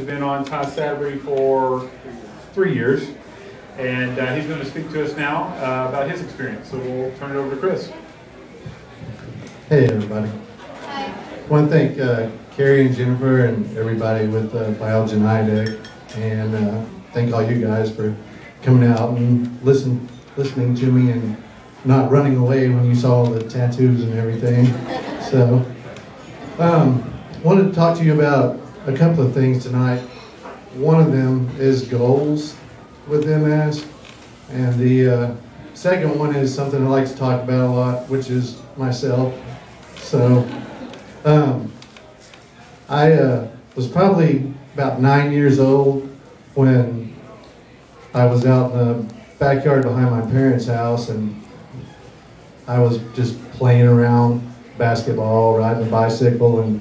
been on Todd Sabry for 3 years, and he's going to speak to us now about his experience. So we'll turn it over to Chris. Hey everybody. Hi. I want to thank Carrie and Jennifer and everybody with Biology and IDEC, and thank all you guys for coming out and listening to me and not running away when you saw the tattoos and everything. So, wanted to talk to you about a couple of things tonight. One of them is goals with MS, and the second one is something I like to talk about a lot, which is myself. So, I was probably about 9 years old when I was out in the backyard behind my parents' house, and I was just playing around basketball, riding a bicycle, and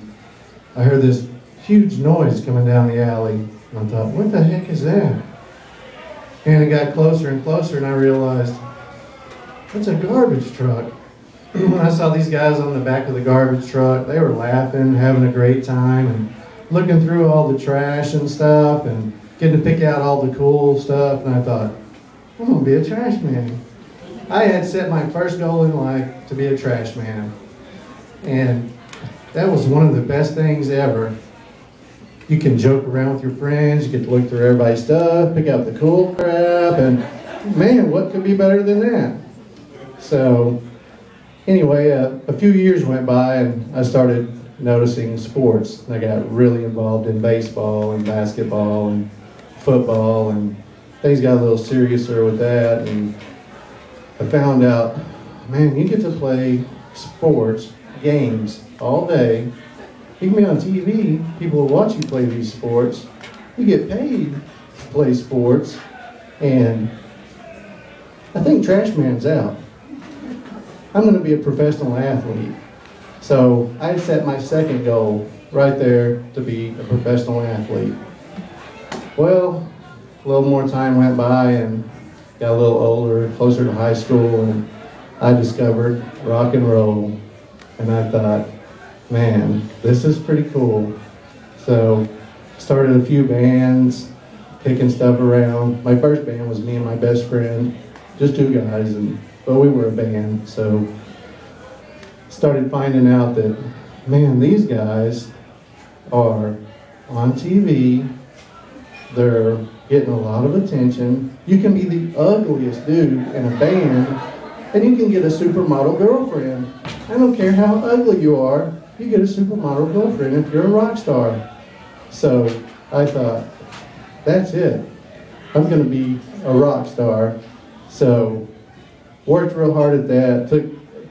I heard this huge noise coming down the alley, and I thought, what the heck is that? And it got closer and closer, and I realized, it's a garbage truck. When I saw these guys on the back of the garbage truck, they were laughing, having a great time, and looking through all the trash and stuff, and getting to pick out all the cool stuff, and I thought, I'm going to be a trash man. I had set my first goal in life to be a trash man, and that was one of the best things ever. You can joke around with your friends, you get to look through everybody's stuff, pick out the cool crap, and man, what could be better than that? So, anyway, a few years went by and I started noticing sports. I got really involved in baseball and basketball and football, and things got a little seriouser with that, and I found out, man, you get to play sports, games, all day. You can be on TV, people will watch you play these sports. You get paid to play sports, and I think trash man's out. I'm going to be a professional athlete. So I set my second goal right there to be a professional athlete. Well, a little more time went by and got a little older, closer to high school, and I discovered rock and roll. And I thought, man, this is pretty cool. So started a few bands, picking stuff around. My first band was me and my best friend, just two guys, but we were a band. So started finding out that, man, these guys are on TV, they're getting a lot of attention. You can be the ugliest dude in a band, and you can get a supermodel girlfriend. I don't care how ugly you are, you get a supermodel girlfriend if you're a rock star. So I thought, that's it. I'm going to be a rock star. So worked real hard at that,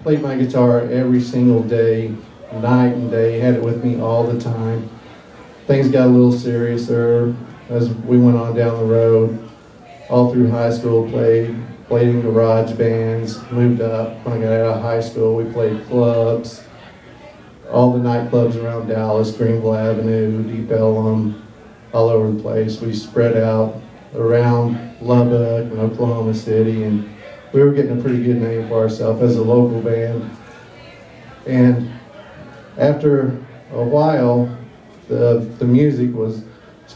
played my guitar every single day, night and day, had it with me all the time. Things got a little seriouser as we went on down the road. All through high school, played in garage bands, moved up. When I got out of high school, we played clubs, all the nightclubs around Dallas, Greenville Avenue, Deep Ellum, all over the place. We spread out around Lubbock and Oklahoma City, and we were getting a pretty good name for ourselves as a local band. And after a while, the music was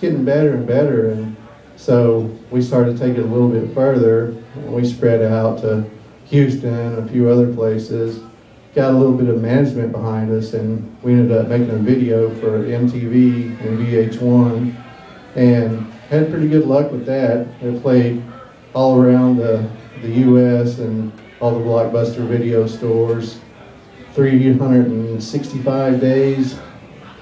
getting better and better, and so we started to take it a little bit further, and we spread out to Houston, a few other places, got a little bit of management behind us, and we ended up making a video for MTV and VH1, and had pretty good luck with that. We played all around the U.S. and all the Blockbuster video stores. 365 days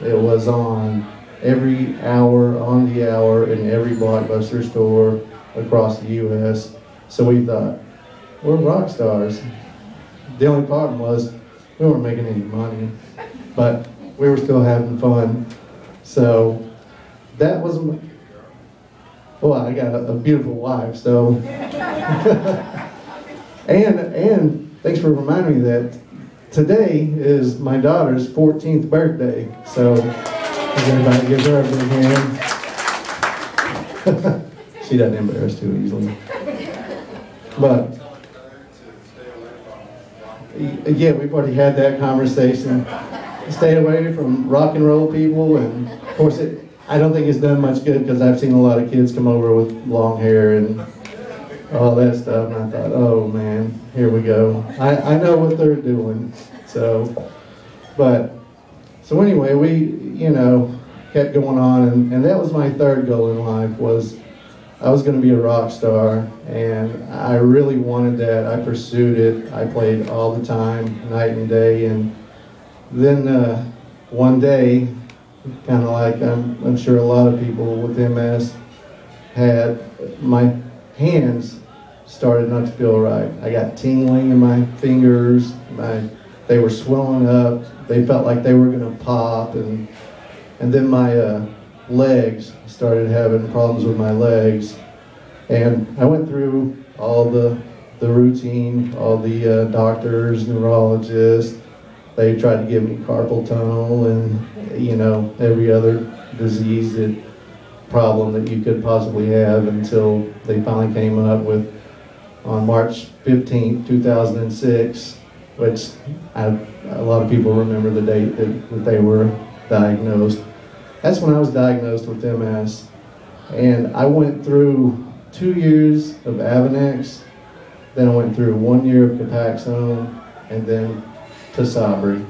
it was on, every hour on the hour in every Blockbuster store across the U.S. So we thought, we're rock stars. The only problem was we weren't making any money, but we were still having fun. So that was, well, I got a beautiful wife, so. and thanks for reminding me that today is my daughter's 14th birthday, so everybody give her a big hand. She doesn't embarrass too easily. But yeah, we've already had that conversation. Stay away from rock and roll people, and of course I don't think it's done much good because I've seen a lot of kids come over with long hair and all that stuff, and I thought, oh man, here we go. I know what they're doing. So anyway, we, you know, kept going on, and that was my third goal in life, was I was going to be a rock star, and I really wanted that. I pursued it. I played all the time, night and day, and then one day, kind of like I'm sure a lot of people with MS had, my hands started not to feel right. I got tingling in my fingers. They were swelling up. They felt like they were going to pop, and then my legs, started having problems with my legs. And I went through all the routine, all the doctors, neurologists. They tried to give me carpal tunnel and, you know, every other disease problem that you could possibly have, until they finally came up with, on March 15th, 2006, which a lot of people remember the date that they were diagnosed. That's when I was diagnosed with MS. And I went through 2 years of Avonex, then I went through 1 year of Copaxone, and then Tisabri.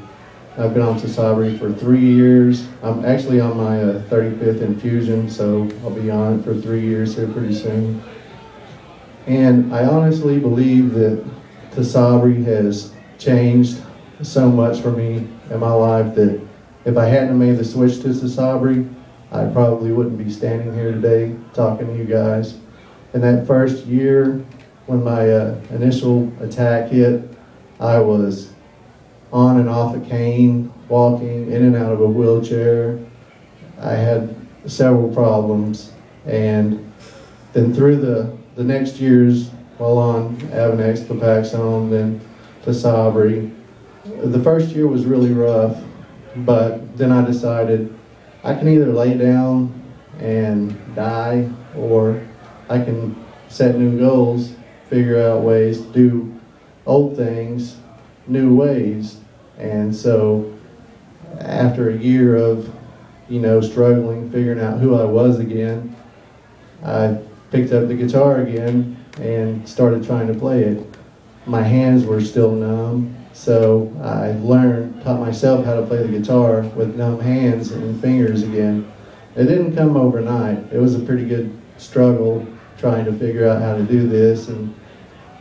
I've been on Tisabri for 3 years. I'm actually on my 35th infusion, so I'll be on it for 3 years here pretty soon. And I honestly believe that Tisabri has changed so much for me in my life that if I hadn't made the switch to Tisabri, I probably wouldn't be standing here today talking to you guys. In that first year, when my initial attack hit, I was on and off a cane, walking in and out of a wheelchair. I had several problems, and then through the next years, while on Avonex, Copaxone, then Tisabri, the first year was really rough, but then I decided I can either lay down and die, or I can set new goals, figure out ways to do old things new ways. And so after a year of, you know, struggling, figuring out who I was again, I picked up the guitar again and started trying to play it. My hands were still numb, so I taught myself how to play the guitar with numb hands and fingers again. It didn't come overnight. It was a pretty good struggle trying to figure out how to do this, and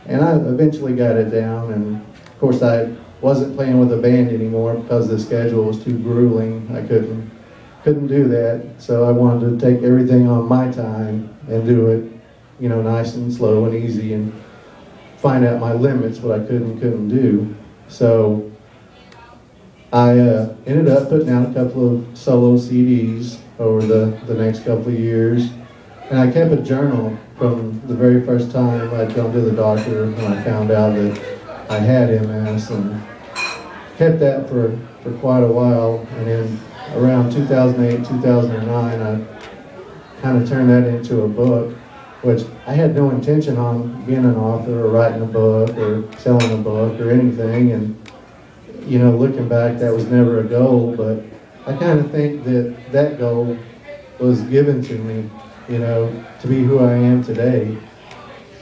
I eventually got it down. And of course I wasn't playing with a band anymore because the schedule was too grueling. I couldn't do that, so I wanted to take everything on my time and do it, you know, nice and slow and easy, and find out my limits, what I could and couldn't do. So I ended up putting out a couple of solo CDs over the next couple of years, and I kept a journal from the very first time I'd gone to the doctor when I found out that I had MS, and kept that for quite a while. And then around 2008, 2009, I kind of turned that into a book, which I had no intention on being an author or writing a book or selling a book or anything. And, you know, looking back, that was never a goal, but I kind of think that goal was given to me, you know, to be who I am today,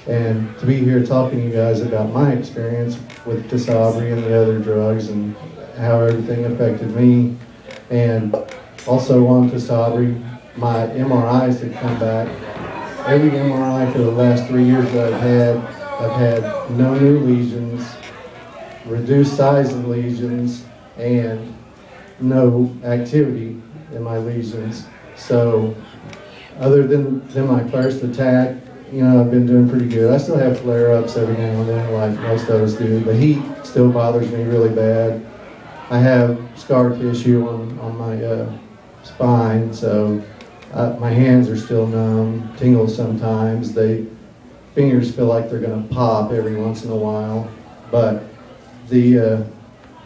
and to be here talking to you guys about my experience with Tisabri and the other drugs and how everything affected me. And also on Tisabri, my MRIs had come back. Every MRI for the last 3 years that I've had no new lesions, reduced size of lesions, and no activity in my lesions. So other than my first attack, you know, I've been doing pretty good. I still have flare-ups every now and then, like most of us do. The heat still bothers me really bad. I have scar tissue on my spine, so my hands are still numb, tingle sometimes. Fingers feel like they're going to pop every once in a while. But the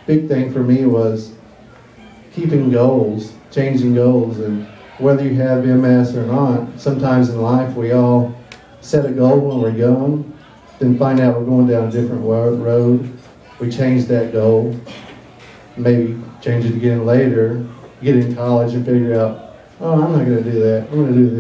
big thing for me was keeping goals, changing goals. And whether you have MS or not, sometimes in life we all set a goal when we're young, then find out we're going down a different road. We change that goal, maybe change it again later, get in college and figure out oh, I'm not going to do that. I'm going to do this.